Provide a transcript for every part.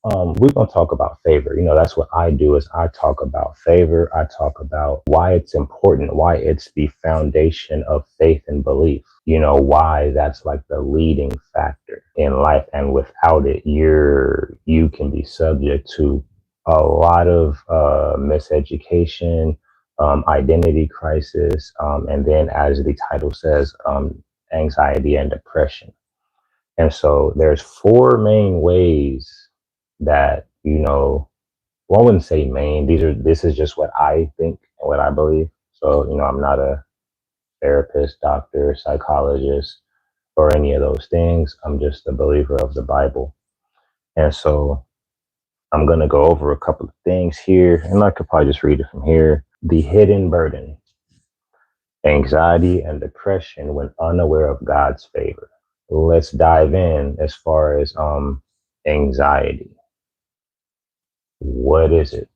we're going to talk about favor. That's what I do is I talk about favor. I talk about why it's important, why it's the foundation of faith and belief. Why that's like the leading factor in life. And without it, you can be subject to a lot of miseducation, identity crisis, and then as the title says, anxiety and depression. And so there's four main ways that, well, I wouldn't say main. This is just what I think and what I believe. So, I'm not a therapist, doctor, psychologist, or any of those things. I'm just a believer of the Bible. And so I'm going to go over a couple of things here, and I could probably just read it from here. The hidden burden, anxiety and depression when unaware of God's favor. Let's dive in as far as anxiety. What is it?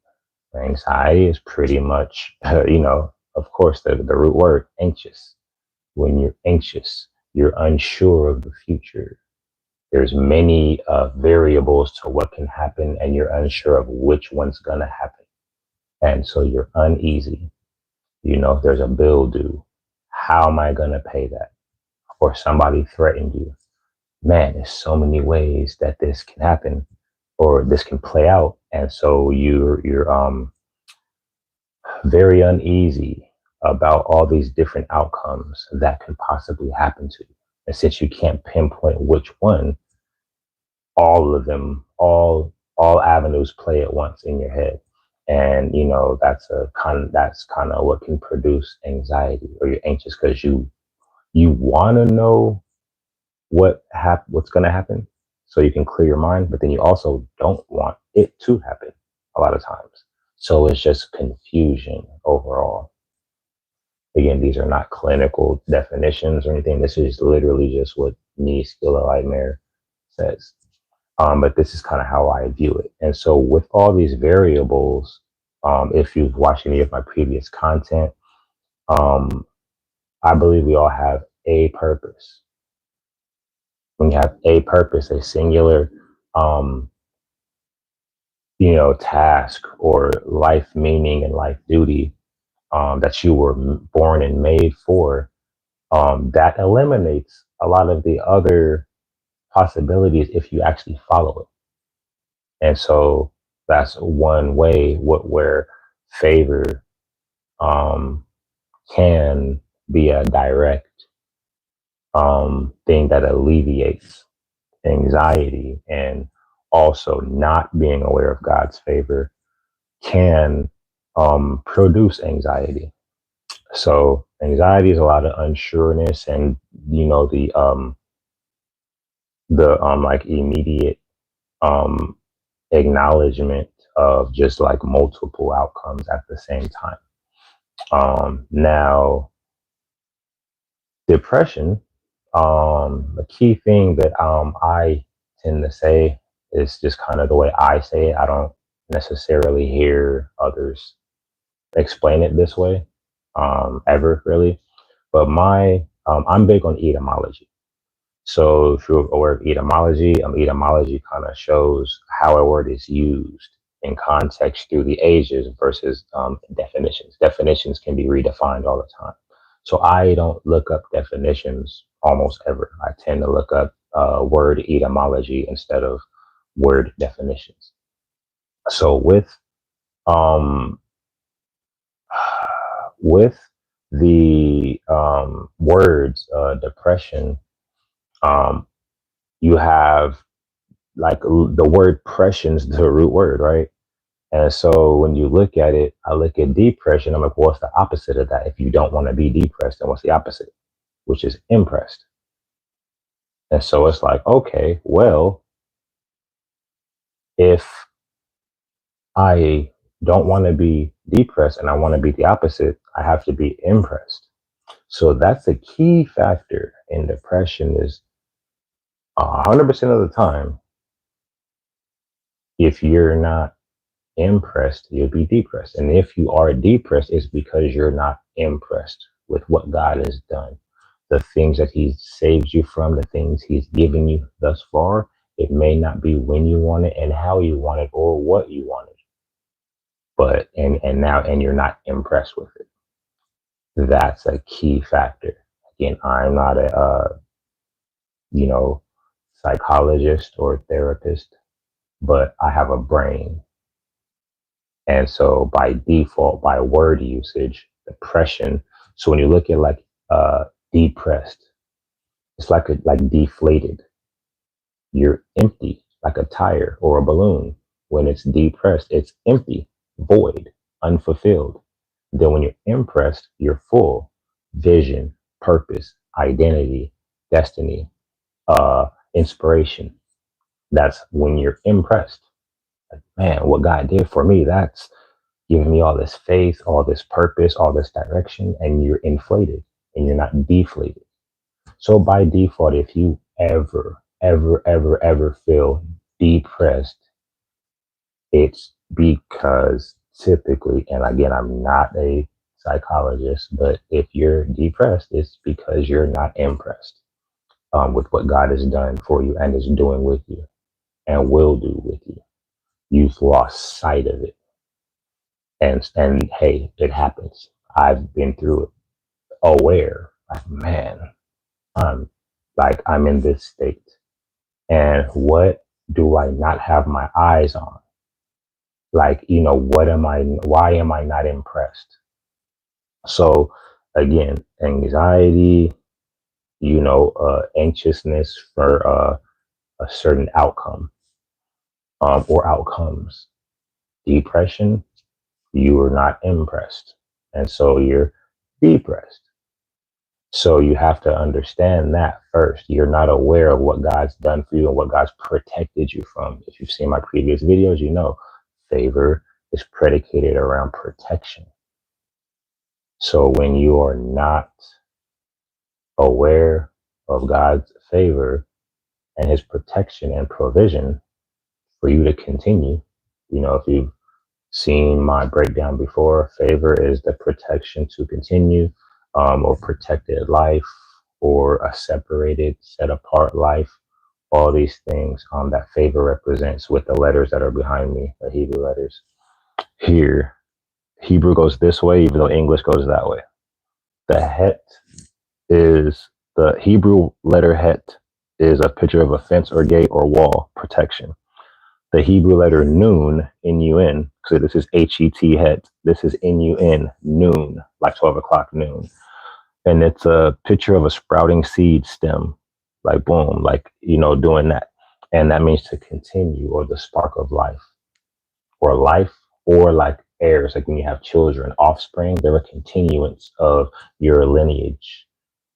Anxiety is pretty much, of course, the root word, anxious. When you're anxious, you're unsure of the future. There's many variables to what can happen, and you're unsure of which one's going to happen. And so you're uneasy. If there's a bill due, how am I going to pay that? Or somebody threatened you. Man, there's so many ways that this can happen or this can play out. And so you're very uneasy about all these different outcomes that could possibly happen to you. And since you can't pinpoint which one, all of them, all avenues play at once in your head. And that's kind of what can produce anxiety, or you're anxious because you want to know what's going to happen so you can clear your mind, but then you also don't want it to happen a lot of times. So it's just confusion overall. Again, these are not clinical definitions or anything. This is literally just what me, Skill of Lightmare, says. But this is kind of how I view it. And so with all these variables, if you've watched any of my previous content, I believe we all have a purpose. When you have a purpose, a singular, task or life meaning and life duty that you were born and made for, that eliminates a lot of the other possibilities if you actually follow it. And so that's one way where favor can be a direct thing that alleviates anxiety, and also not being aware of God's favor can produce anxiety. So anxiety is a lot of unsureness, and the like immediate acknowledgement of just like multiple outcomes at the same time. Now, depression, the key thing that I tend to say is just kind of the way I say it. I don't necessarily hear others explain it this way ever really, but I'm big on etymology. So if you're aware of etymology, etymology kind of shows how a word is used in context through the ages versus definitions. Definitions can be redefined all the time. So I don't look up definitions almost ever. I tend to look up word etymology instead of word definitions. So um, with the words depression, you have like the word pression's the root word, right? And so when you look at it, I look at depression. I'm like, what's the opposite of that? If you don't want to be depressed, then what's the opposite? Which is impressed. And so it's like, okay, well, if I don't want to be depressed and I want to be the opposite, I have to be impressed. So that's the key factor in depression is 100% of the time, if you're not impressed, you'll be depressed. And if you are depressed, it's because you're not impressed with what God has done, the things that He's saved you from, the things He's given you thus far, It may not be when you want it and how you want it or what you want it, but and you're not impressed with it. That's a key factor. Again, I'm not a you know psychologist or therapist, but I have a brain. And so by default, by word usage, depression. So when you look at like depressed, it's like deflated. You're empty, like a tire or a balloon. When it's depressed, it's empty, void, unfulfilled. Then when you're impressed, you're full. Vision, purpose, identity, destiny, inspiration. That's when you're impressed. Like, man, what God did for me, that's giving me all this faith, all this purpose, all this direction, and you're inflated and you're not deflated. So by default, if you ever feel depressed, it's because typically, and again, I'm not a psychologist, but if you're depressed, it's because you're not impressed with what God has done for you and is doing with you and will do with you. You've lost sight of it. And hey, it happens. I've been through it. Aware, like, man, I'm I'm in this state. And what do I not have my eyes on? Like, why am I not impressed? So again, anxiety, anxiousness for a certain outcome, or outcomes. Depression, you are not impressed. And so you're depressed. So you have to understand that first. You're not aware of what God's done for you and what God's protected you from. If you've seen my previous videos, you know favor is predicated around protection. So when you are not aware of God's favor and his protection and provision for you to continue, if you've seen my breakdown before, favor is the protection to continue, or protected life, or a separated, set apart life. All these things that favor represents with the letters that are behind me, the Hebrew letters. Here, Hebrew goes this way, even though English goes that way. The het is the Hebrew letter het is a picture of a fence or gate or wall protection. The Hebrew letter noon, N-U-N, so this is H-E-T, het. This is N-U-N, noon, like 12 o'clock noon. And it's a picture of a sprouting seed stem, like boom, like, doing that. And that means to continue, or the spark of life, or like heirs, like when you have children, offspring, they're a continuance of your lineage,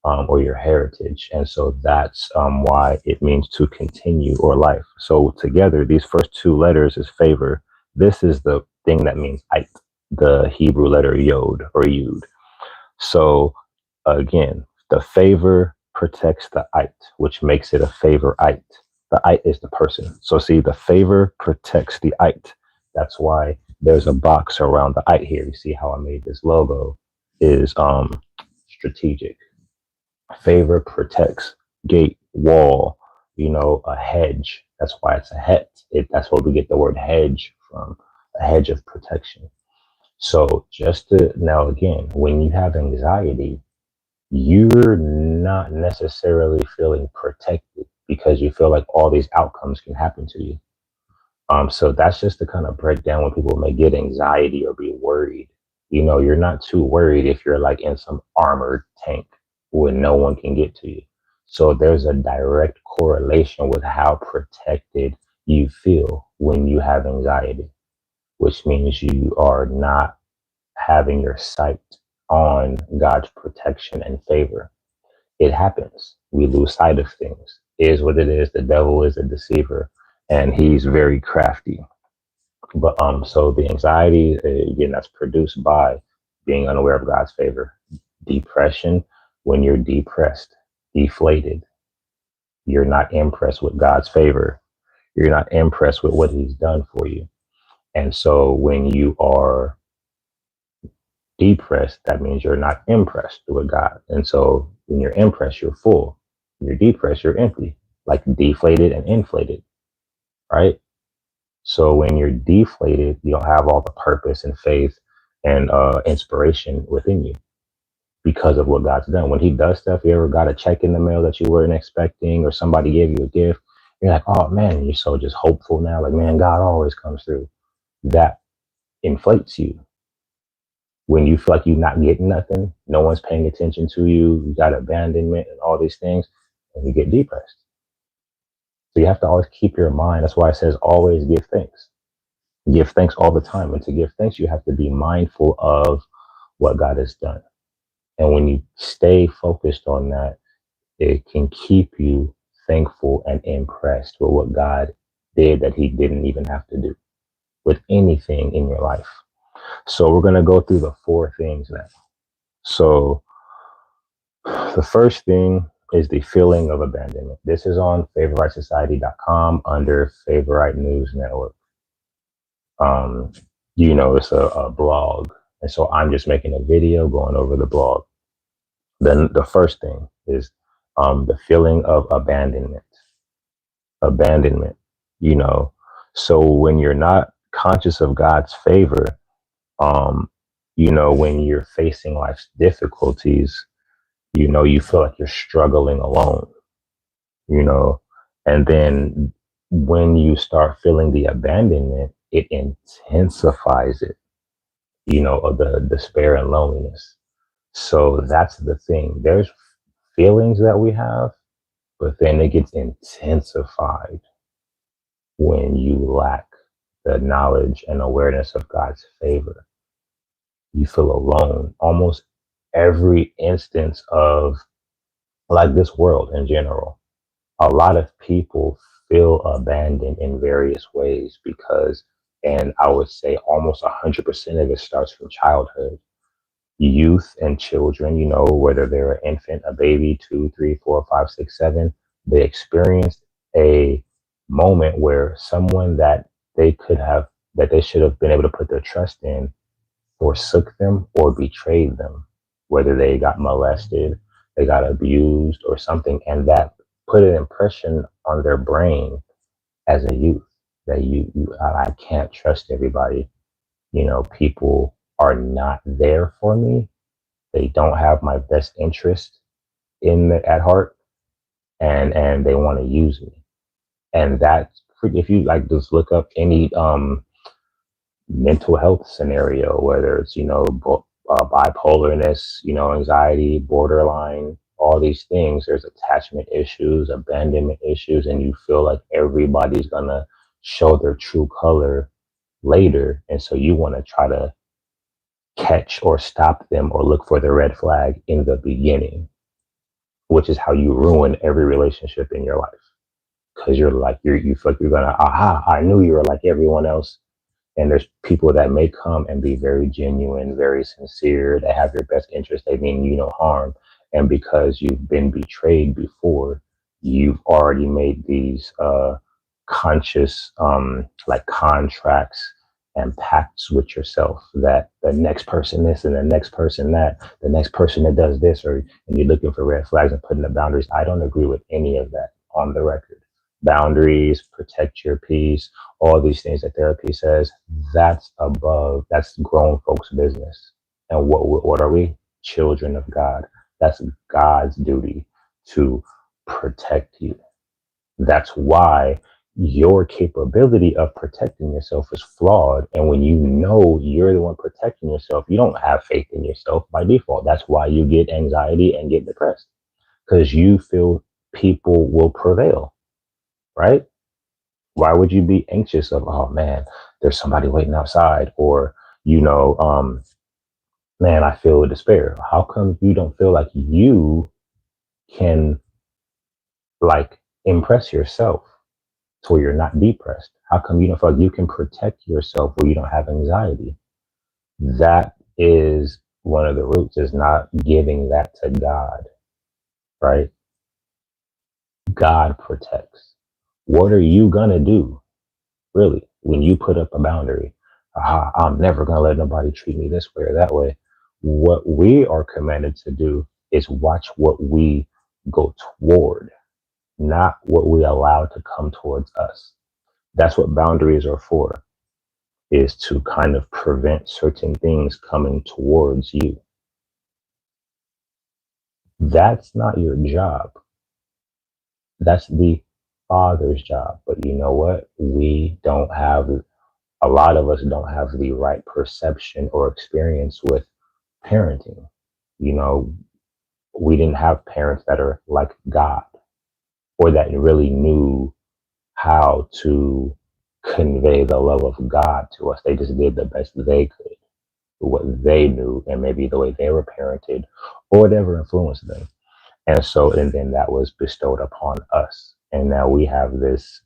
or your heritage. And so that's why it means to continue, or life. So together, these first two letters is favor. This is the thing that means ait, the Hebrew letter yod or yud. So again, the favor protects the ait, which makes it a favorite. The ait is the person. So see, the favor protects the ait. That's why there's a box around the ait here. You see how I made this logo is strategic. Favor protects, gate, wall, a hedge. That's why it's a het. That's where we get the word hedge from, a hedge of protection. So now again, when you have anxiety, you're not necessarily feeling protected because you feel like all these outcomes can happen to you. So that's just to kind of break down when people may get anxiety or be worried. You're not too worried if you're like in some armored tank when no one can get to you. So there's a direct correlation with how protected you feel when you have anxiety, which means you are not having your sight on God's protection and favor. It happens. We lose sight of things. It is what it is. The devil is a deceiver, and he's very crafty. But so the anxiety, again, that's produced by being unaware of God's favor. Depression, when you're depressed, deflated, you're not impressed with God's favor. You're not impressed with what he's done for you. And so when you are depressed, that means you're not impressed with God. And so when you're impressed, you're full. When you're depressed, you're empty, like deflated and inflated. right? So when you're deflated, you don't have all the purpose and faith and inspiration within you because of what God's done. When He does stuff, you ever got a check in the mail that you weren't expecting, or somebody gave you a gift, you're like, oh man, you're so just hopeful now. Like, man, God always comes through. That inflates you. When you feel like you're not getting nothing, no one's paying attention to you, you got abandonment and all these things, and you get depressed. So you have to always keep your mind. That's why it says always give thanks. Give thanks all the time. And to give thanks, you have to be mindful of what God has done. And when you stay focused on that, it can keep you thankful and impressed with what God did that He didn't even have to do with anything in your life. So we're going to go through the 4 things now. So the first thing is the feeling of abandonment. This is on favoritesociety.com under Favorite News Network. It's a blog. And so I'm just making a video going over the blog. Then the first thing is the feeling of abandonment. Abandonment, you know. So when you're not conscious of God's favor, when you're facing life's difficulties, you feel like you're struggling alone, you know, and then when you start feeling the abandonment, it intensifies it, of the despair and loneliness. So that's the thing. There's feelings that we have, but then it gets intensified when you lack the knowledge and awareness of God's favor. You feel alone. Almost every instance of like this world in general, a lot of people feel abandoned in various ways because, and I would say almost 100% of it starts from childhood. Youth and children, whether they're an infant, a baby, 2, 3, 4, 5, 6, 7, they experienced a moment where someone that they should have been able to put their trust in forsook them or betrayed them, whether they got molested, they got abused or something. And that put an impression on their brain as a youth that I can't trust everybody. People are not there for me. They don't have my best interest at heart, and they want to use me. And that, if you like, just look up any mental health scenario, whether it's, bipolarness, anxiety, borderline, all these things, there's attachment issues, abandonment issues, and you feel like everybody's going to show their true color later. And so you want to try to catch or stop them or look for the red flag in the beginning, which is how you ruin every relationship in your life. Because you feel like you're going to, aha, I knew you were like everyone else. And there's people that may come and be very genuine, very sincere, that have your best interest, they mean you no harm. And because you've been betrayed before, you've already made these conscious like contracts and pacts with yourself that the next person this and the next person that, the next person that does this, and you're looking for red flags and putting the boundaries. I don't agree with any of that on the record. Boundaries, protect your peace, all these things that therapy says, that's grown folks' business. And what are we? Children of God. That's God's duty to protect you. That's why your capability of protecting yourself is flawed. And when you know you're the one protecting yourself, you don't have faith in yourself by default. That's why you get anxiety and get depressed, because you feel people will prevail, right? Why would you be anxious of, oh man, there's somebody waiting outside, or, man, I feel despair. How come you don't feel like you can like impress yourself to where you're not depressed? How come you don't feel like you can protect yourself where you don't have anxiety? That is one of the roots, is not giving that to God, right? God protects. What are you gonna do, really, when you put up a boundary? I'm never gonna let nobody treat me this way or that way. What we are commanded to do is watch what we go toward, not what we allow to come towards us. That's what boundaries are for, is to kind of prevent certain things coming towards you. That's not your job. That's the father's job. But you know what? A lot of us don't have the right perception or experience with parenting. You know, we didn't have parents that are like God, or that really knew how to convey the love of God to us. They just did the best they could, what they knew, and maybe the way they were parented, or whatever influenced them. And so, and then that was bestowed upon us. And now we have this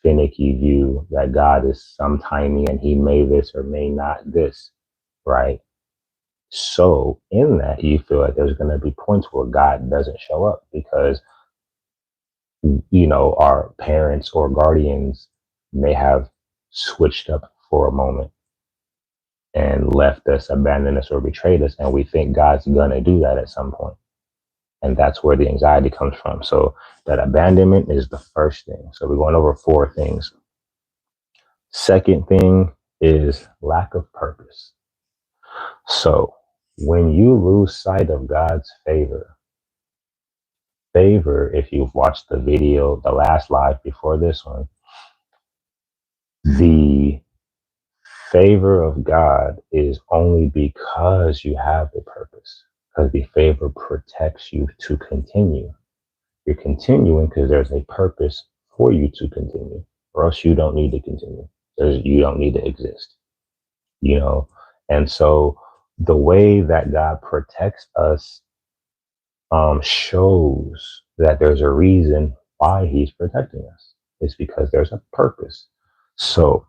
finicky view that God is sometimey and he may this or may not this, right? So in that, you feel like there's going to be points where God doesn't show up because, our parents or guardians may have switched up for a moment and left us, abandoned us, or betrayed us. And we think God's going to do that at some point. And that's where the anxiety comes from. So that abandonment is the first thing. So we're going over 4 things. Second thing is lack of purpose. So when you lose sight of God's favor, if you've watched the video, the last live before this one, the favor of God is only because you have the purpose, because the favor protects you to continue. You're continuing because there's a purpose for you to continue, or else you don't need to continue. You don't need to exist, And so the way that God protects us shows that there's a reason why he's protecting us. It's because there's a purpose. So,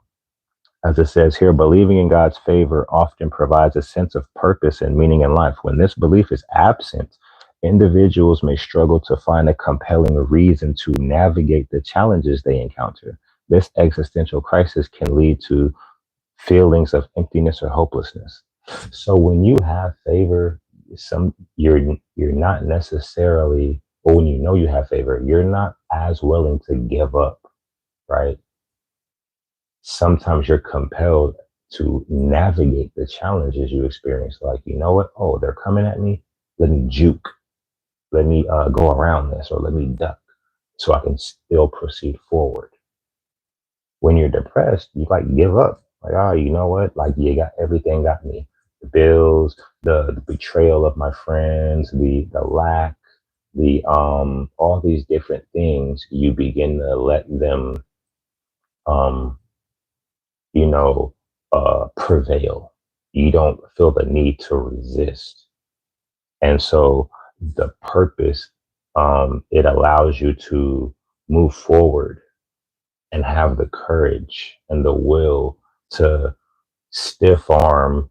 as it says here, believing in God's favor often provides a sense of purpose and meaning in life. When this belief is absent, individuals may struggle to find a compelling reason to navigate the challenges they encounter. This existential crisis can lead to feelings of emptiness or hopelessness. So when you have favor, you're not necessarily, or when you know you have favor, you're not as willing to give up, right? Sometimes you're compelled to navigate the challenges you experience. Like, you know what? Oh, they're coming at me. Let me juke. Let me go around this, or let me duck, so I can still proceed forward. When you're depressed, you like give up. Like, oh, you know what? Like, you got everything got me. The bills, the betrayal of my friends, the lack, the all these different things. You begin to let them um prevail. You don't feel the need to resist. And so the purpose, it allows you to move forward and have the courage and the will to stiff arm,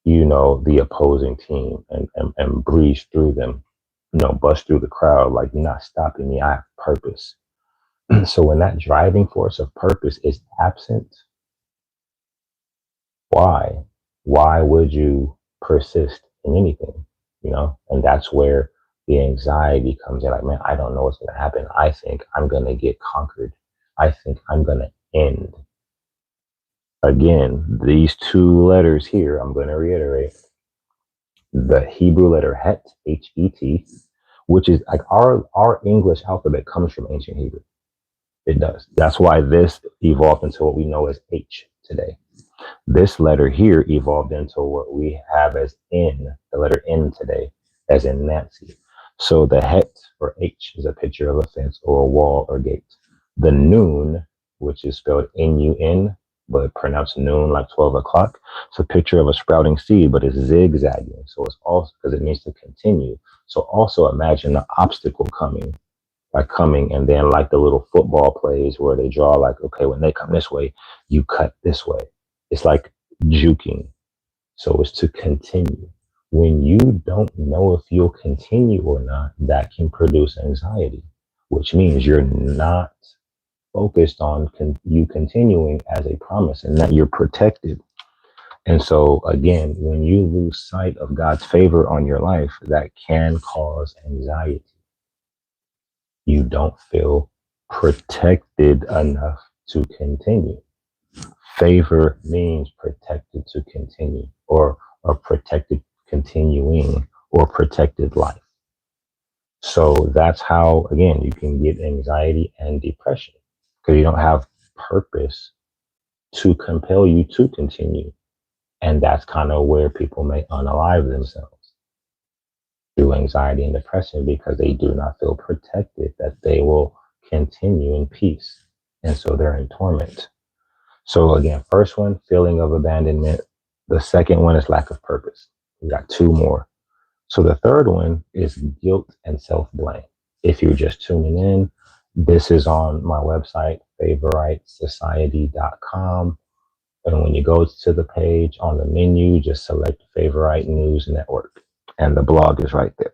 the opposing team, and breeze through them, bust through the crowd. Like, you're not stopping me. I have purpose. So when that driving force of purpose is absent, why? Why would you persist in anything? And that's where the anxiety comes in. Like, man, I don't know what's going to happen. I think I'm going to get conquered. I think I'm going to end. Again, these 2 letters here, I'm going to reiterate the Hebrew letter Het, H-E-T, which is like our English alphabet comes from ancient Hebrew. It does. That's why this evolved into what we know as H today. This letter here evolved into what we have as N, the letter N today, as in Nancy. So the Het, or H, is a picture of a fence or a wall or gate. The Nun, which is spelled N-U-N, but pronounced noon, like 12 o'clock. It's a picture of a sprouting seed, but it's zigzagging. So it's also because it means to continue. So also imagine the obstacle coming, and then like the little football plays where they draw, like, okay, when they come this way, you cut this way. It's like juking. So it's to continue. When you don't know if you'll continue or not, that can produce anxiety, which means you're not focused on you continuing as a promise, and that you're protected. And so again, when you lose sight of God's favor on your life, that can cause anxiety. You don't feel protected enough to continue. Favor means protected to continue, or protected continuing, or protected life. So that's how, again, you can get anxiety and depression because you don't have purpose to compel you to continue. And that's kind of where people may unalive themselves through anxiety and depression because they do not feel protected, that they will continue in peace. And so they're in torment. So again, first one, feeling of abandonment. The second one is lack of purpose. We got two more. So the third one is guilt and self-blame. If you're just tuning in, this is on my website, favoritesociety.com. And when you go to the page on the menu, just select Favorite News Network. And the blog is right there.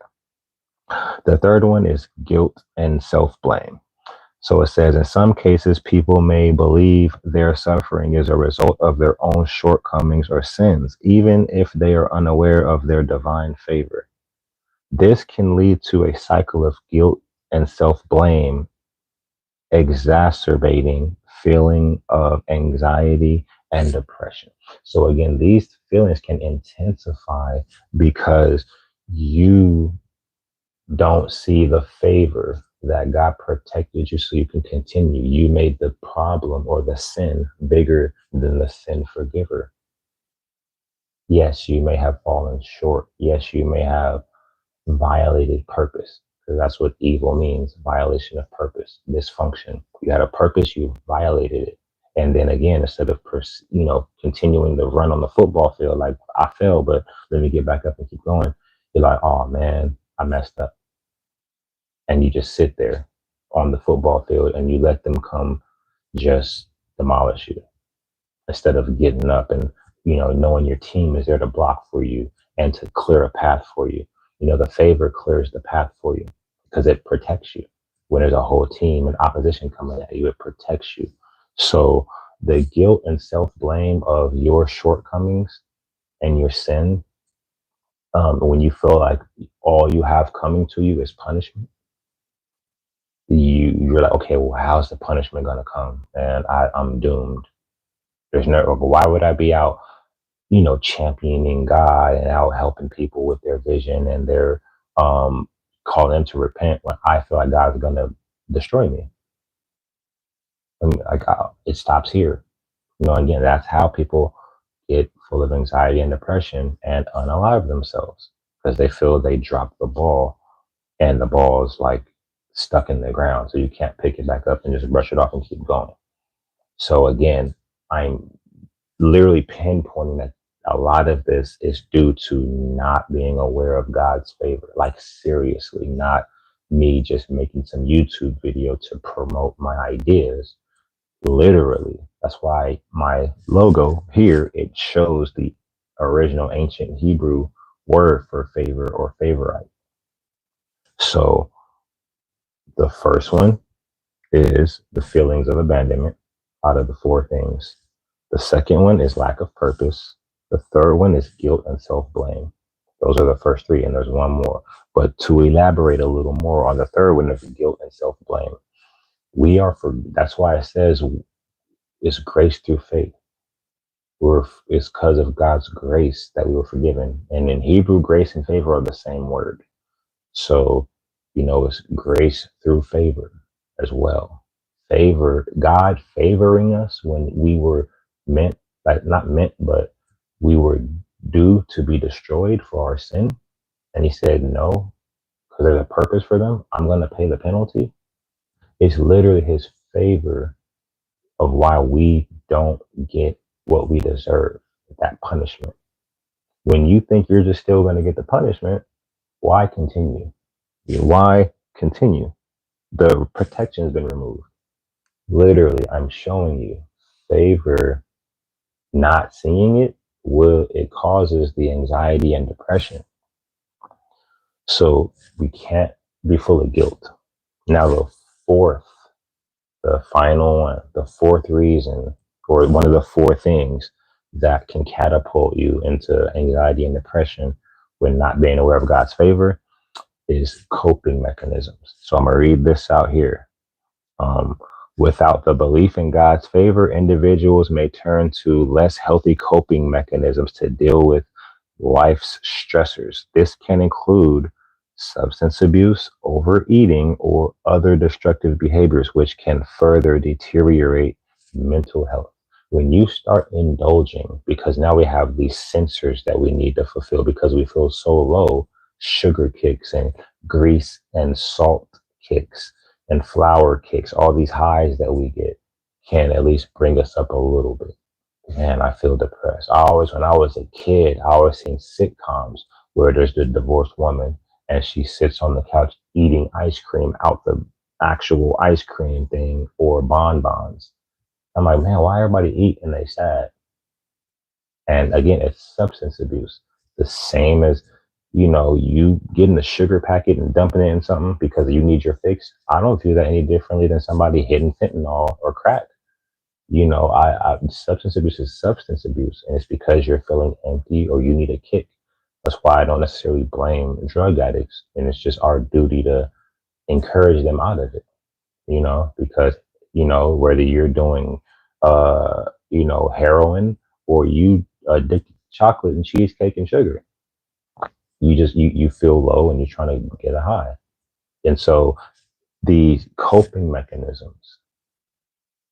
The third one is guilt and self-blame. So it says, in some cases, people may believe their suffering is a result of their own shortcomings or sins, even if they are unaware of their divine favor. This can lead to a cycle of guilt and self-blame, exacerbating feeling of anxiety and depression. So again, these feelings can intensify because you don't see the favor that God protected you so you can continue. You made the problem or the sin bigger than the sin forgiver. Yes, you may have fallen short. Yes, you may have violated purpose, because that's what evil means, violation of purpose, dysfunction. You had a purpose, you violated it. And then again, instead of continuing to run on the football field, like I fell, but let me get back up and keep going, you're like, oh man, I messed up. And you just sit there on the football field and you let them come just demolish you instead of getting up and, knowing your team is there to block for you and to clear a path for you. The favor clears the path for you because it protects you. When there's a whole team and opposition coming at you, it protects you. So the guilt and self-blame of your shortcomings and your sin, when you feel like all you have coming to you is punishment, you're like, okay, well, how's the punishment gonna come? And I'm doomed. There's no, but why would I be out, championing God and out helping people with their vision and their calling them to repent when I feel like God's gonna destroy me? I mean, it stops here. Again, that's how people get full of anxiety and depression and unalive themselves because they feel they dropped the ball and the ball is like stuck in the ground. So you can't pick it back up and just brush it off and keep going. So again, I'm literally pinpointing that a lot of this is due to not being aware of God's favor. Like seriously, not me just making some YouTube video to promote my ideas. Literally, that's why my logo here, it shows the original ancient Hebrew word for favor or favorite. So the first one is the feelings of abandonment out of the four things. The second one is lack of purpose. The third one is guilt and self-blame. Those are the first three, and there's one more. But to elaborate a little more on the third one of guilt and self-blame, that's why it says it's grace through faith. It's because of God's grace that we were forgiven. And in Hebrew, grace and favor are the same word. So, it's grace through favor as well. Favor, God favoring us when we were not meant, but we were due to be destroyed for our sin. And he said, no, because there's a purpose for them. I'm going to pay the penalty. It's literally his favor of why we don't get what we deserve, that punishment. When you think you're just still going to get the punishment, why continue? Why continue? The protection has been removed. Literally, I'm showing you favor, not seeing it, it causes the anxiety and depression. So we can't be full of guilt. Now the final one, the fourth reason, or one of the four things that can catapult you into anxiety and depression when not being aware of God's favor is coping mechanisms. So I'm gonna read this out here. Without the belief in God's favor, individuals may turn to less healthy coping mechanisms to deal with life's stressors. This can include substance abuse, overeating, or other destructive behaviors, which can further deteriorate mental health. When you start indulging, because now we have these sensors that we need to fulfill because we feel so low, sugar kicks and grease and salt kicks and flour kicks, all these highs that we get can at least bring us up a little bit. Man, I feel depressed. When I was a kid, I always seen sitcoms where there's the divorced woman and she sits on the couch eating ice cream out the actual ice cream thing or bonbons. I'm like, man, why everybody eat and they sad? And again, it's substance abuse. The same as, you getting the sugar packet and dumping it in something because you need your fix. I don't view that any differently than somebody hitting fentanyl or crack. Substance abuse is substance abuse, and it's because you're feeling empty or you need a kick. That's why I don't necessarily blame drug addicts, and it's just our duty to encourage them out of it. Because whether you're doing heroin or you addicted to chocolate and cheesecake and sugar, you feel low and you're trying to get a high. And so these coping mechanisms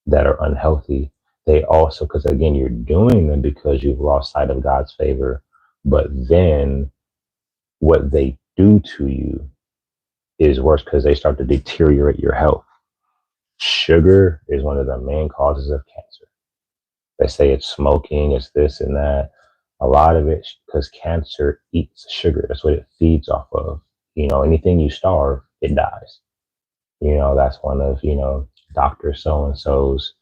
that are unhealthy, they also, because again, you're doing them because you've lost sight of God's favor, but then what they do to you is worse because they start to deteriorate your health. Sugar is one of the main causes of cancer. They say it's smoking, it's this and that. A lot of it because cancer eats sugar. That's what it feeds off of. Anything you starve, it dies. That's one of, Dr. So and so's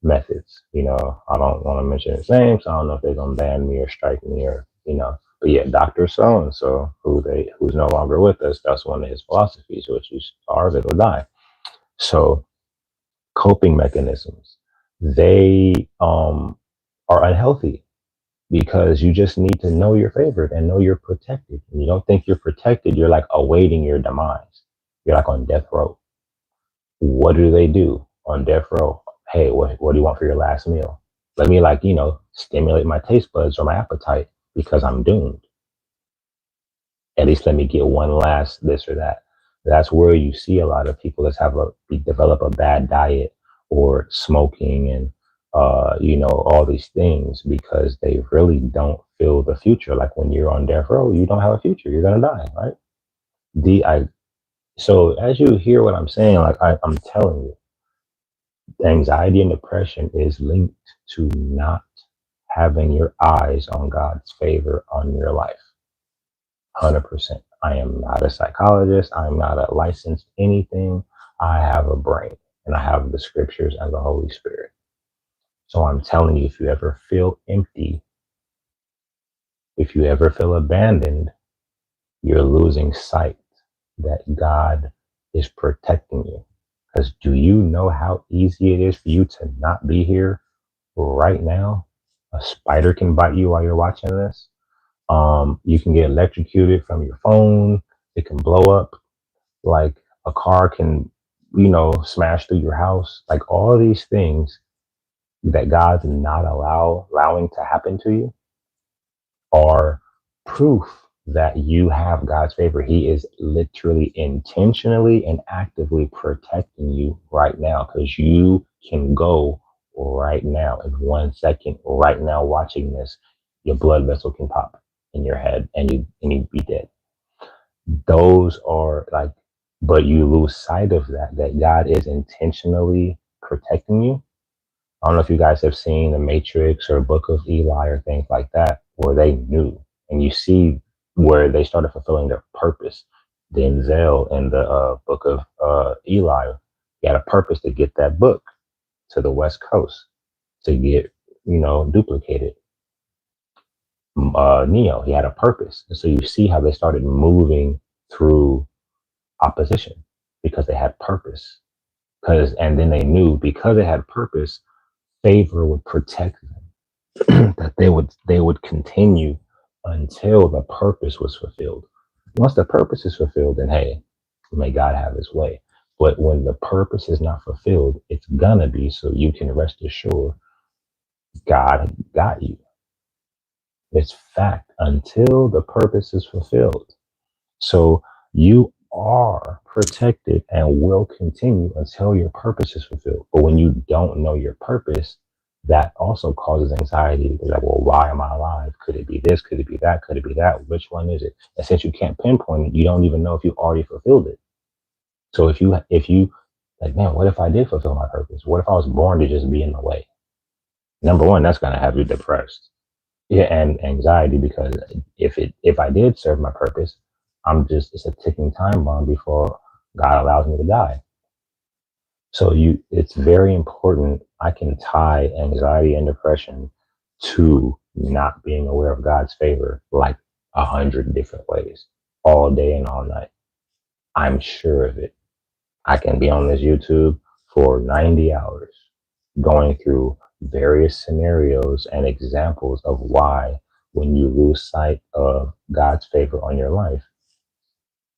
methods. I don't want to mention his name, so I don't know if they're gonna ban me or strike me but yeah, Dr. So and so, who's no longer with us, that's one of his philosophies, which you starve, it'll die. So coping mechanisms, they are unhealthy because you just need to know you're favored and know you're protected. And you don't think you're protected, you're like awaiting your demise. You're like on death row. What do they do on death row? Hey, what do you want for your last meal? Let me stimulate my taste buds or my appetite because I'm doomed. At least let me get one last this or that. That's where you see a lot of people that develop a bad diet or smoking and all these things because they really don't feel the future. Like when you're on death row, you don't have a future. You're gonna die, right? So as you hear what I'm saying, I'm telling you, anxiety and depression is linked to not having your eyes on God's favor on your life. 100%. I am not a psychologist. I'm not a licensed anything. I have a brain and I have the scriptures and the Holy Spirit. So I'm telling you, if you ever feel empty, if you ever feel abandoned, you're losing sight that God is protecting you. Because do you know how easy it is for you to not be here right now? A spider can bite you while you're watching this. You can get electrocuted from your phone. It can blow up. Like a car can, smash through your house. Like all these things that God's not allowing to happen to you are proof that you have God's favor. He is literally intentionally and actively protecting you right now because you can go right now in 1 second, right now watching this, your blood vessel can pop in your head and you'd be dead. Those are but you lose sight of that God is intentionally protecting you. I don't know if you guys have seen The Matrix or Book of Eli or things like that, where they knew, and you see where they started fulfilling their purpose. Denzel in the Book of Eli, he had a purpose to get that book to the West Coast to get, duplicated. Neo, he had a purpose, and so you see how they started moving through opposition because they had purpose. And then they knew because they had purpose, favor would protect them. That they would continue until the purpose was fulfilled. Once the purpose is fulfilled, then hey, may God have his way. But when the purpose is not fulfilled, it's gonna be, so you can rest assured God got you. It's fact until the purpose is fulfilled. So you are protected and will continue until your purpose is fulfilled. But when you don't know your purpose, that also causes anxiety. Because like, well, why am I alive? Could it be this? Could it be that? Could it be that? Which one is it? And since you can't pinpoint it, you don't even know if you already fulfilled it. So if you like, man, what if I did fulfill my purpose? What if I was born to just be in the way? Number one, that's gonna have you depressed. Yeah, and anxiety, because if I did serve my purpose, it's a ticking time bomb before God allows me to die. So it's very important. I can tie anxiety and depression to not being aware of God's favor like 100 different ways, all day and all night. I'm sure of it. I can be on this YouTube for 90 hours going through various scenarios and examples of why, when you lose sight of God's favor on your life,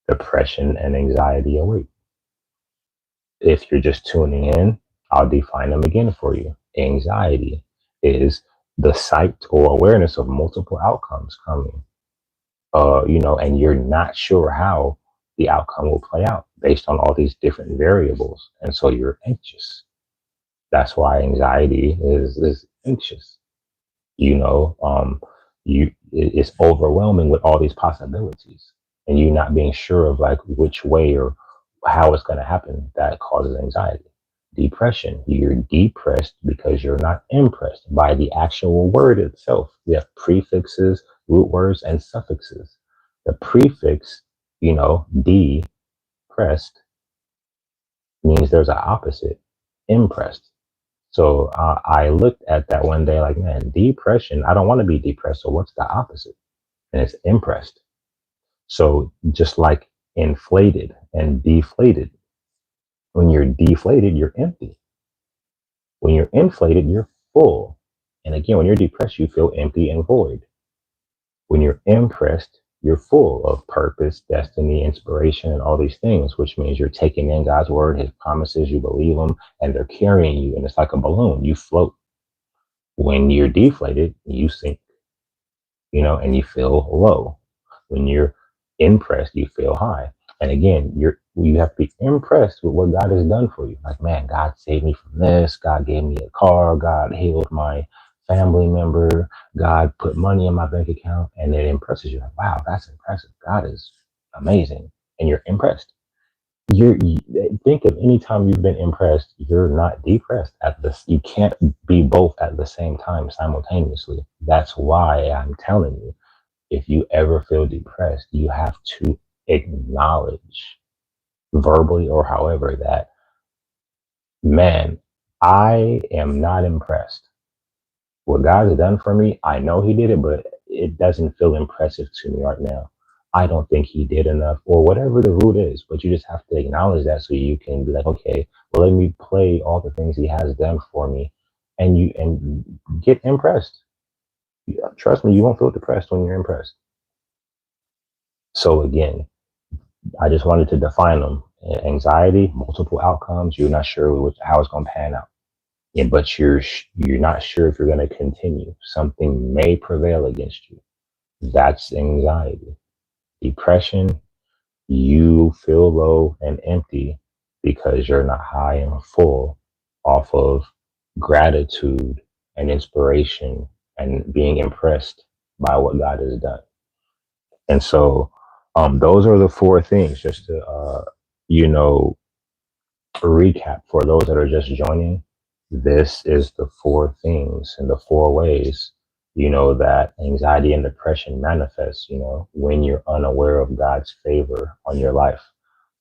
depression and anxiety await. If you're just tuning in, I'll define them again for you. Anxiety is the sight or awareness of multiple outcomes coming, and you're not sure how the outcome will play out based on all these different variables. And so you're anxious. That's why anxiety is anxious. You know, it's overwhelming with all these possibilities, and you not being sure of like which way or how it's going to happen. That causes anxiety. Depression, you're depressed because you're not impressed by the actual word itself. We have prefixes, root words, and suffixes. The prefix, depressed, means there's an opposite, impressed. So I looked at that one day like, man, depression, I don't want to be depressed. So what's the opposite? And it's impressed. So just like inflated and deflated, when you're deflated, you're empty. When you're inflated, you're full. And again, when you're depressed, you feel empty and void. When you're impressed, you're full of purpose, destiny, inspiration, and all these things, which means you're taking in God's word, his promises, you believe them, and they're carrying you. And it's like a balloon, you float. When you're deflated, you sink, and you feel low. When you're impressed, you feel high. And again, you have to be impressed with what God has done for you. Like, man, God saved me from this. God gave me a car. God healed my family member. God put money in my bank account, and it impresses you. Like, wow, that's impressive. God is amazing, and you're impressed. You think of any time you've been impressed, you're not depressed at this. You can't be both at the same time simultaneously. That's why I'm telling you, if you ever feel depressed, you have to acknowledge verbally or however that, man, I am not impressed. What God has done for me, I know he did it, but it doesn't feel impressive to me right now. I don't think he did enough, or whatever the root is, but you just have to acknowledge that so you can be like, okay, well, let me play all the things he has done for me, and get impressed. Trust me, you won't feel depressed when you're impressed. So again, I just wanted to define them. Anxiety, multiple outcomes. You're not sure how it's going to pan out. Yeah, but you're not sure if you're going to continue. Something may prevail against you. That's anxiety. Depression, you feel low and empty because you're not high and full off of gratitude and inspiration and being impressed by what God has done. And so those are the four things, just to you know recap for those that are just joining. This is the four things and the four ways, that anxiety and depression manifests, when you're unaware of God's favor on your life.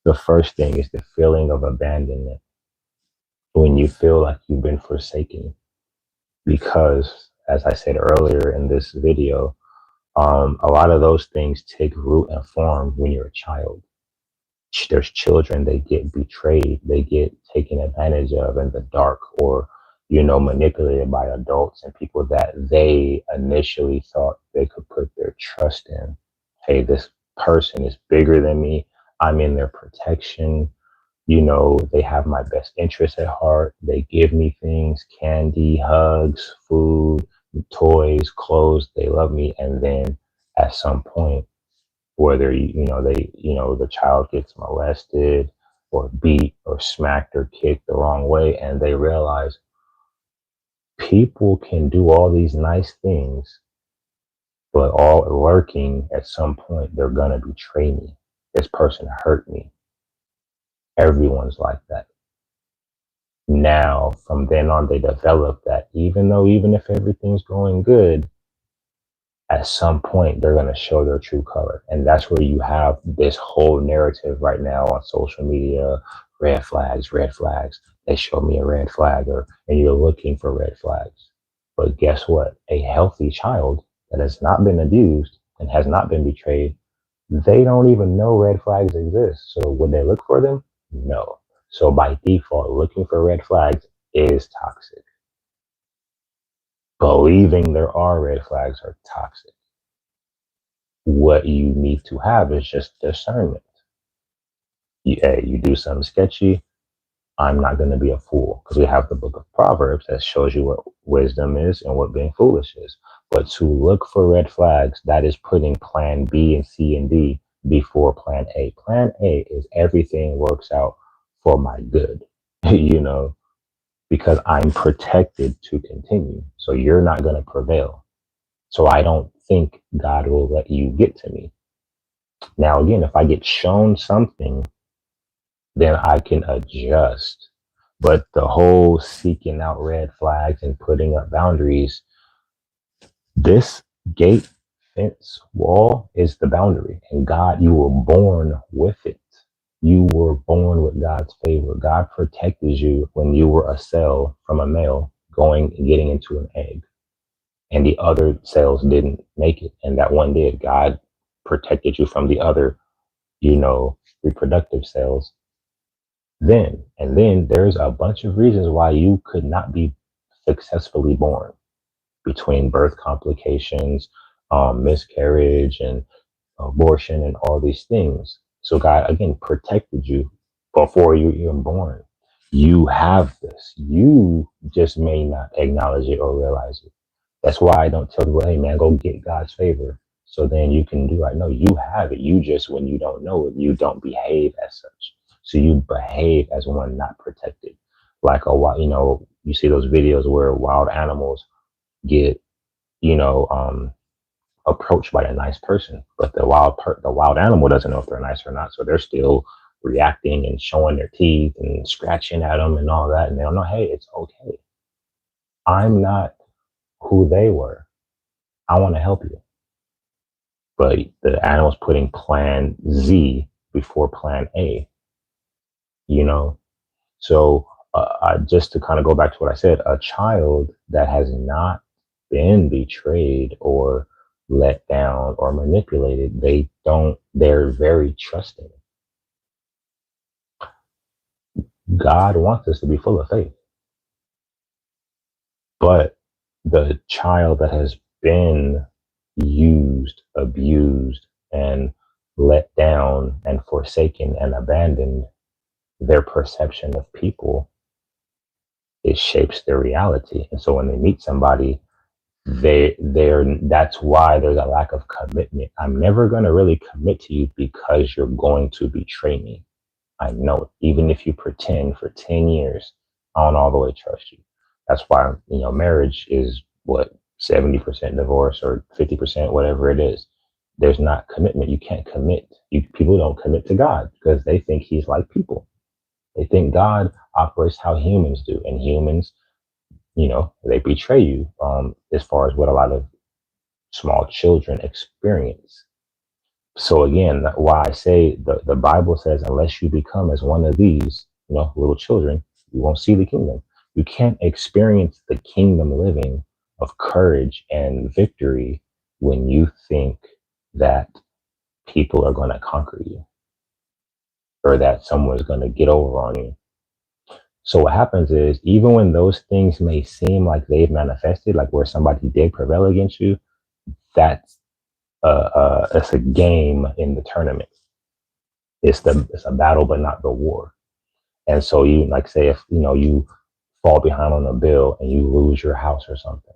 The first thing is the feeling of abandonment, when you feel like you've been forsaken. Because, as I said earlier in this video, a lot of those things take root and form when you're a child. There's children, they get betrayed, they get taken advantage of in the dark, or manipulated by adults and people that they initially thought they could put their trust in. Hey, this person is bigger than me, I'm in their protection, They have my best interests at heart. They give me things, candy, hugs, food, toys, clothes. They love me. And then at some point, whether, the child gets molested or beat or smacked or kicked the wrong way, and they realize people can do all these nice things, but all lurking at some point, they're going to betray me. This person hurt me. Everyone's like that. Now, from then on, they develop that even if everything's going good, at some point they're going to show their true color. And that's where you have this whole narrative right now on social media: red flags, red flags. They show me a red flag, and you're looking for red flags. But guess what? A healthy child that has not been abused and has not been betrayed, they don't even know red flags exist. So would they look for them? No. So by default, looking for red flags is toxic. Believing there are red flags are toxic. What you need to have is just discernment. You do something sketchy, I'm not going to be a fool, because we have the book of Proverbs that shows you what wisdom is and what being foolish is. But to look for red flags, that is putting plan B and C and D before plan A. Plan A is everything works out for my good, you know, because I'm protected to continue. So you're not going to prevail. So I don't think God will let you get to me. Now, again, if I get shown something, then I can adjust. But the whole seeking out red flags and putting up boundaries, this gate, fence, wall is the boundary. And God, you were born with it. You were born with God's favor. God protected you when you were a cell from a male going and getting into an egg. And the other cells didn't make it. And that one did. God protected you from the other, reproductive cells. Then there's a bunch of reasons why you could not be successfully born, between birth complications, miscarriage, and abortion, and all these things. So God, again, protected you before you were even born. You have this. You just may not acknowledge it or realize it. That's why I don't tell people, hey man, go get God's favor, so then you can do it. No, you have it. You just, when you don't know it, you don't behave as such. So you behave as one not protected. Like you see those videos where wild animals get, approached by a nice person, but the wild animal doesn't know if they're nice or not. So they're still reacting and showing their teeth and scratching at them and all that. And they don't know, hey, it's okay. I'm not who they were. I want to help you. But the animal's putting plan Z before plan A, you know? So just to kind of go back to what I said, a child that has not been betrayed or let down or manipulated, they're very trusting. God wants us to be full of faith. But the child that has been used, abused, and let down and forsaken and abandoned, their perception of people, it shapes their reality. And so when they meet somebody, that's why there's a lack of commitment. I'm never going to really commit to you because you're going to betray me. I know it. Even if you pretend for 10 years, I don't all the way trust you. That's why, marriage is what, 70% divorce or 50%, whatever it is. There's not commitment. You can't commit. People don't commit to God because they think he's like people. They think God operates how humans do, and humans, they betray you, as far as what a lot of small children experience. So again, why I say the Bible says, unless you become as one of these, little children, you won't see the kingdom. You can't experience the kingdom living of courage and victory when you think that people are going to conquer you or that someone's going to get over on you. So what happens is, even when those things may seem like they've manifested, like where somebody did prevail against you, that's a game in the tournament. It's a battle, but not the war. And so you like say if you fall behind on a bill and you lose your house or something,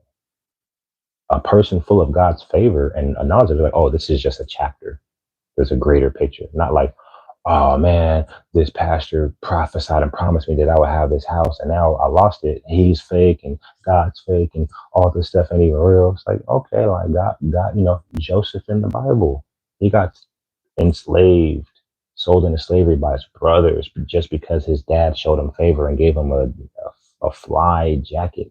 a person full of God's favor and a knowledge of like, oh, this is just a chapter. There's a greater picture. Not like, oh man, this pastor prophesied and promised me that I would have this house and now I lost it. He's fake and God's fake and all this stuff ain't even real. It's like, okay, like God, Joseph in the Bible, he got enslaved, sold into slavery by his brothers just because his dad showed him favor and gave him a fly jacket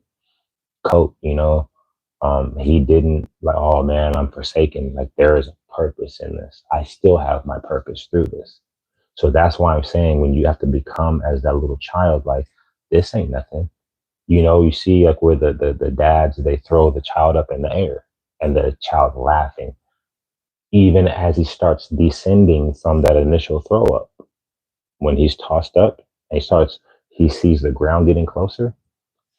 coat. He didn't like, oh man, I'm forsaken. Like there is a purpose in this. I still have my purpose through this. So that's why I'm saying when you have to become as that little child, like this ain't nothing. You see like where the dads, they throw the child up in the air and the child laughing, even as he starts descending from that initial throw up. When he's tossed up and he sees the ground getting closer,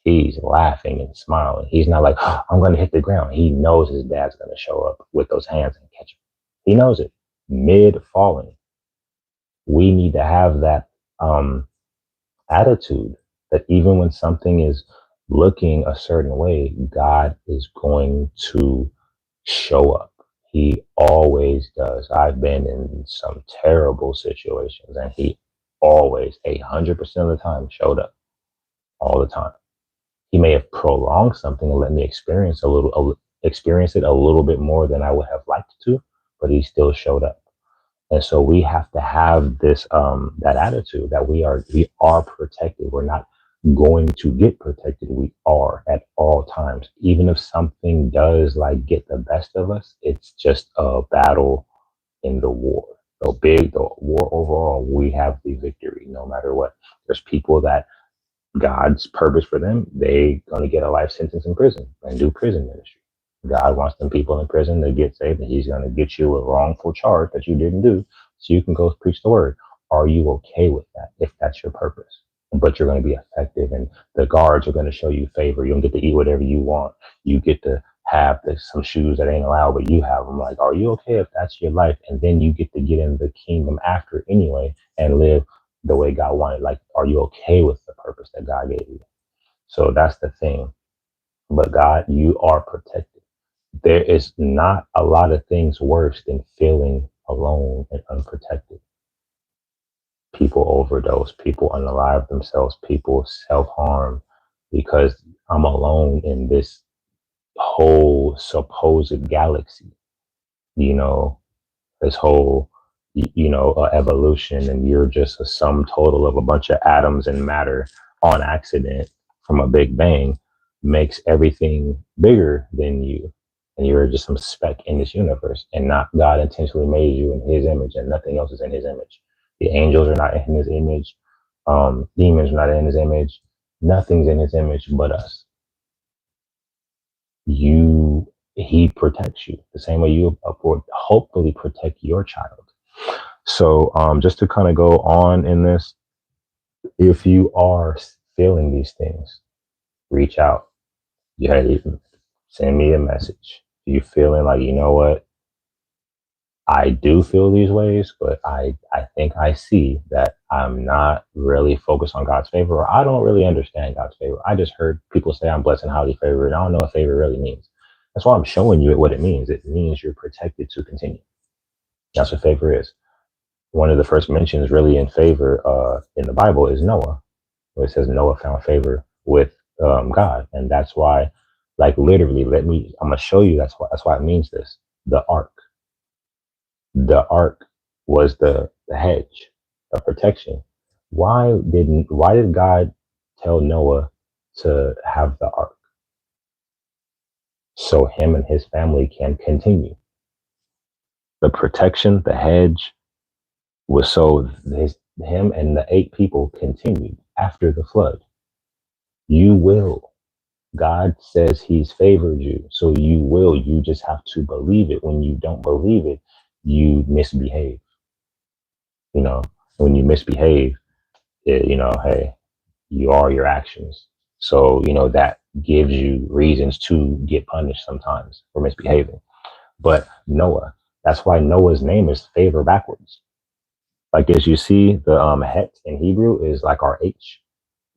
he's laughing and smiling. He's not like, oh, I'm going to hit the ground. He knows his dad's going to show up with those hands and catch him. He knows it. Mid falling, we need to have that attitude that even when something is looking a certain way, God is going to show up. He always does. I've been in some terrible situations and he always 100% of the time showed up all the time. He may have prolonged something and let me experience it a little bit more than I would have liked to, but he still showed up. And so we have to have this that attitude that we are protected. We're not going to get protected. We are at all times. Even if something does like get the best of us, it's just a battle in the war. The war overall, we have the victory no matter what. There's people that God's purpose for them, they gonna get a life sentence in prison and do prison ministry. God wants them people in prison to get saved, and He's gonna get you a wrongful charge that you didn't do, so you can go preach the word. Are you okay with that? If that's your purpose, but you're gonna be effective, and the guards are gonna show you favor. You don't get to eat whatever you want. You get to have some shoes that ain't allowed, but you have them. Like, are you okay if that's your life? And then you get to get in the kingdom after anyway and live the way God wanted. Like, are you okay with the purpose that God gave you? So that's the thing. But God, you are protected. There is not a lot of things worse than feeling alone and unprotected. People overdose, people unalive themselves, people self-harm because I'm alone in this whole supposed galaxy, you know, this whole evolution, and you're just a sum total of a bunch of atoms and matter on accident from a big bang makes everything bigger than you, and you're just some speck in this universe, and not God intentionally made you in his image, and nothing else is in his image. The angels are not in his image, demons are not in his image, nothing's in his image but us. He protects you the same way you hopefully protect your child. So just to kind of go on in this, if you are feeling these things, reach out. Yeah, send me a message. You feeling like, you know what? I do feel these ways, but I think I see that I'm not really focused on God's favor, or I don't really understand God's favor. I just heard people say I'm blessed and highly favored, and I don't know what favor really means. That's why I'm showing you what it means. It means you're protected to continue. That's what favor is. One of the first mentions really in favor in the Bible is Noah, where it says Noah found favor with God. And that's why, like literally, I'm going to show you that's why it means this. The ark. The ark was the hedge of protection. Why did God tell Noah to have the ark? So him and his family can continue. The protection, the hedge, was so him and the 8 people continued after the flood. You will. God says he's favored you, so you will. You just have to believe it. When you don't believe it, you misbehave. When you misbehave, hey, you are your actions. So, that gives you reasons to get punished sometimes for misbehaving. But Noah, that's why Noah's name is favor backwards. Like as you see, the het in Hebrew is like our H,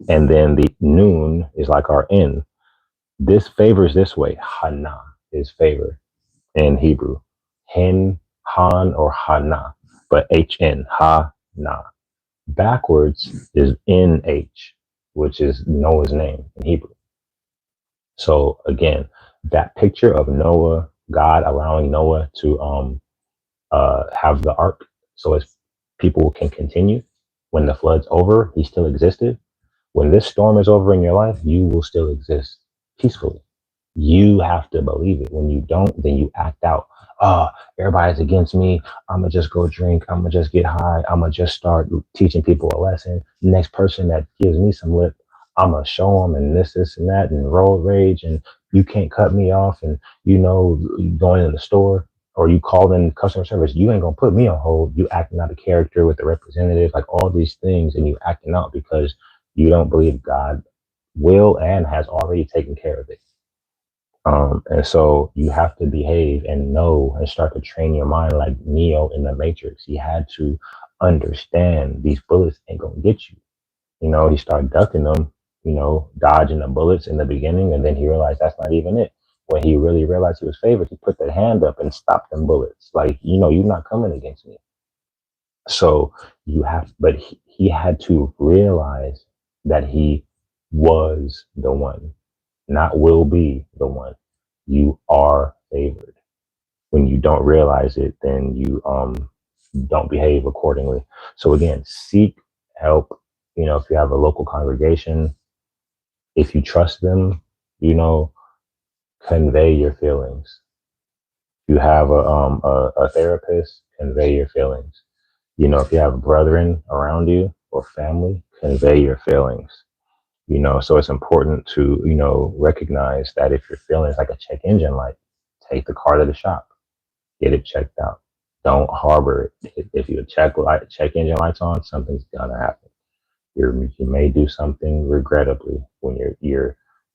and then the noon is like our N. This favors this way. Hana is favor in Hebrew. Hen, Han, or Hana, but HN, Ha, Na. Backwards is NH, which is Noah's name in Hebrew. So again, that picture of Noah, God allowing Noah to have the ark, so as people can continue. When the flood's over, he still existed. When this storm is over in your life, you will still exist peacefully. You have to believe it. When you don't, then you act out. Oh, everybody's against me. I'm going to just go drink. I'm going to just get high. I'm going to just start teaching people a lesson. Next person that gives me some lip, I'm going to show them and this, and that, and road rage. And you can't cut me off. And, going in the store or you call in customer service, you ain't going to put me on hold. You acting out a character with the representative, like all these things. And you acting out because you don't believe God will and has already taken care of it. And so you have to behave and know and start to train your mind like Neo in the Matrix. He had to understand these bullets ain't gonna get you. He started ducking them, dodging the bullets in the beginning, and then he realized that's not even it. When he really realized he was favored, he put that hand up and stopped them bullets. Like, you're not coming against me. So but he had to realize that he was the one, not will be the one. You are favored. When you don't realize it, then you don't behave accordingly. So again, seek help. If you have a local congregation, if you trust them, you know, convey your feelings. If you have a therapist, convey your feelings. If you have brethren around you or family, convey your feelings. So it's important to, recognize that if your feelings like a check engine light, take the car to the shop, get it checked out. Don't harbor it. If you check engine lights on, something's gonna happen. You may do something regrettably when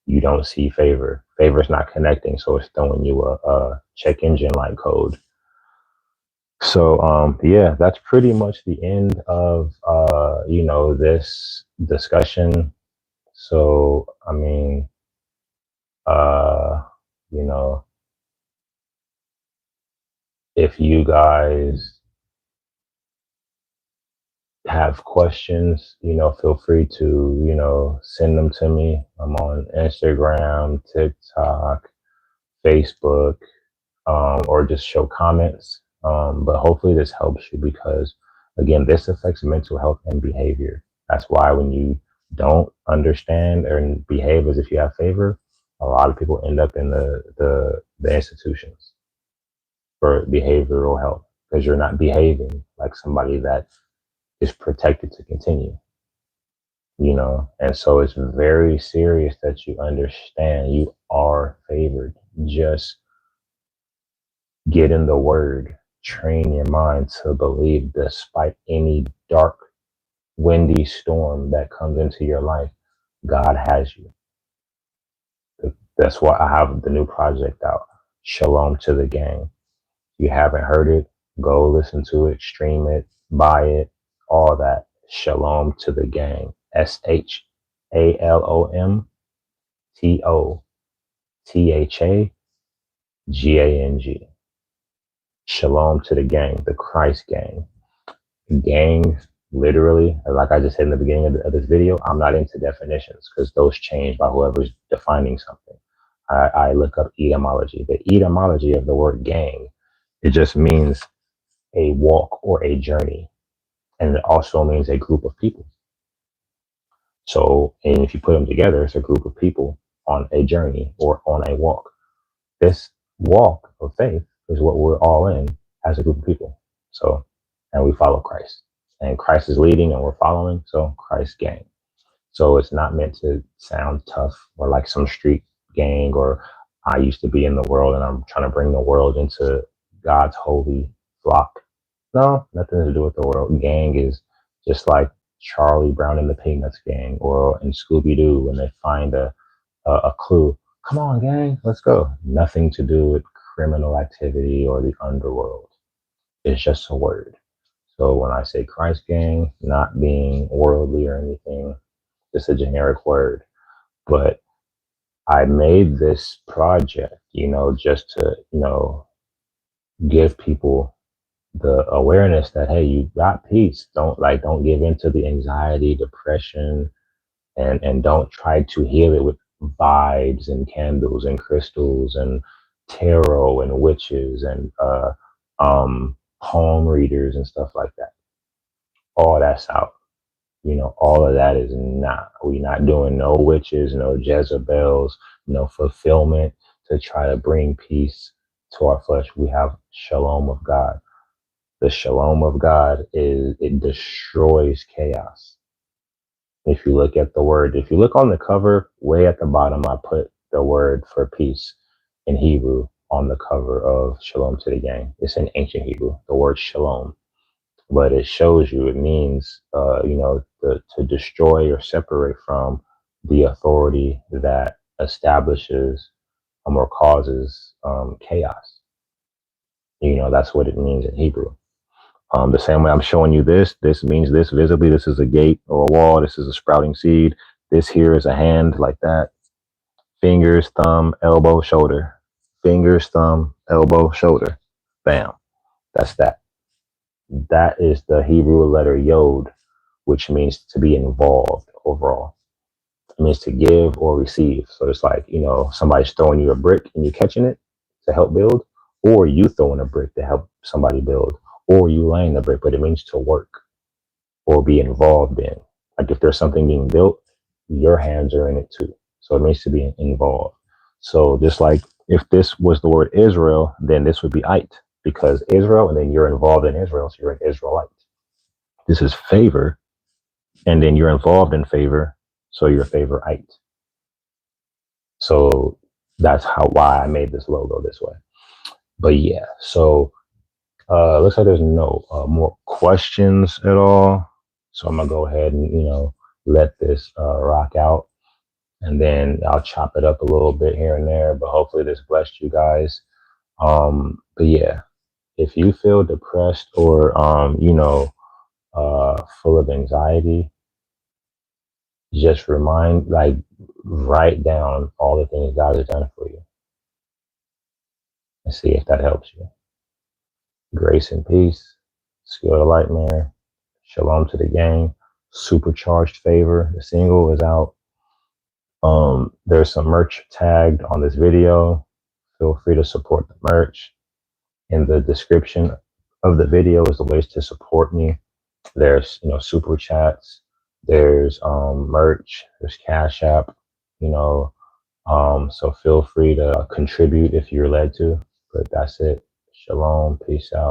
you don't see favor. Favor's not connecting, so it's throwing you a check engine light code. So yeah, that's pretty much the end of this discussion. So I mean, uh, you know, if you guys have questions, feel free to, send them to me. I'm on Instagram, TikTok, Facebook, or just show comments. But hopefully this helps you because, again, this affects mental health and behavior. That's why when you don't understand and behave as if you have favor, a lot of people end up in the institutions for behavioral health because you're not behaving like somebody that is protected to continue. And so it's very serious that you understand you are favored. Just get in the word, train your mind to believe despite any dark, windy storm that comes into your life, God has you. That's why I have the new project out, Shalom to the Gang. If you haven't heard it, go listen to it, stream it, buy it, all that. Shalom to the Gang. SHALOMTOTHAGANG. Shalom to the gang, the Christ gang. Gangs, literally, like I just said in the beginning of this video, I'm not into definitions because those change by whoever's defining something. I look up etymology. The etymology of the word gang, it just means a walk or a journey. And it also means a group of people. So, and if you put them together, it's a group of people on a journey or on a walk. This walk of faith is what we're all in as a group of people. So, and we follow Christ. And Christ is leading and we're following. So, Christ gang. So, it's not meant to sound tough or like some street gang or I used to be in the world and I'm trying to bring the world into God's holy flock. No, nothing to do with the world. Gang is just like Charlie Brown and the Peanuts gang or in Scooby Doo when they find a clue. Come on, gang, let's go. Nothing to do with criminal activity or the underworld. It's just a word. So when I say Christ gang, not being worldly or anything, it's a generic word. But I made this project, just to, give people the awareness that, hey, you got peace. Don't give into the anxiety, depression, and don't try to heal it with vibes and candles and crystals and tarot and witches and palm readers and stuff like that. All that's out. All of that is not. We not doing no witches, no Jezebels, no fulfillment to try to bring peace to our flesh. We have shalom of God. The shalom of God it destroys chaos. If you look at the word, if you look on the cover, way at the bottom, I put the word for peace in Hebrew on the cover of Shalom to the Gang. It's in ancient Hebrew, the word shalom, but it shows you, it means, to destroy or separate from the authority that establishes or causes chaos. That's what it means in Hebrew. The same way I'm showing you this means this visibly. This is a gate or a wall. This is a sprouting seed. This here is a hand like that. Fingers, thumb, elbow, shoulder. Fingers, thumb, elbow, shoulder. Bam. That's that. That is the Hebrew letter Yod, which means to be involved overall. It means to give or receive. So it's like, somebody's throwing you a brick and you're catching it to help build, or you throwing a brick to help somebody build, or you laying the brick, but it means to work or be involved in. Like if there's something being built, your hands are in it too. So it means to be involved. So just like if this was the word Israel, then this would be it, because Israel, and then you're involved in Israel, so you're an Israelite. This is favor, and then you're involved in favor, so you're favorite. So that's why I made this logo this way. But yeah, so looks like there's no more questions at all. So I'm gonna go ahead and let this rock out, and then I'll chop it up a little bit here and there. But hopefully this blessed you guys. But yeah, if you feel depressed or full of anxiety, just write down all the things God has done for you, and see if that helps you. Grace and peace. Skill to Lightmare. Shalom to the gang. Supercharged Favor. The single is out. There's some merch tagged on this video. Feel free to support the merch. In the description of the video is the ways to support me. There's super chats. There's merch. There's Cash App. So feel free to contribute if you're led to. But that's it. Shalom. Peace out.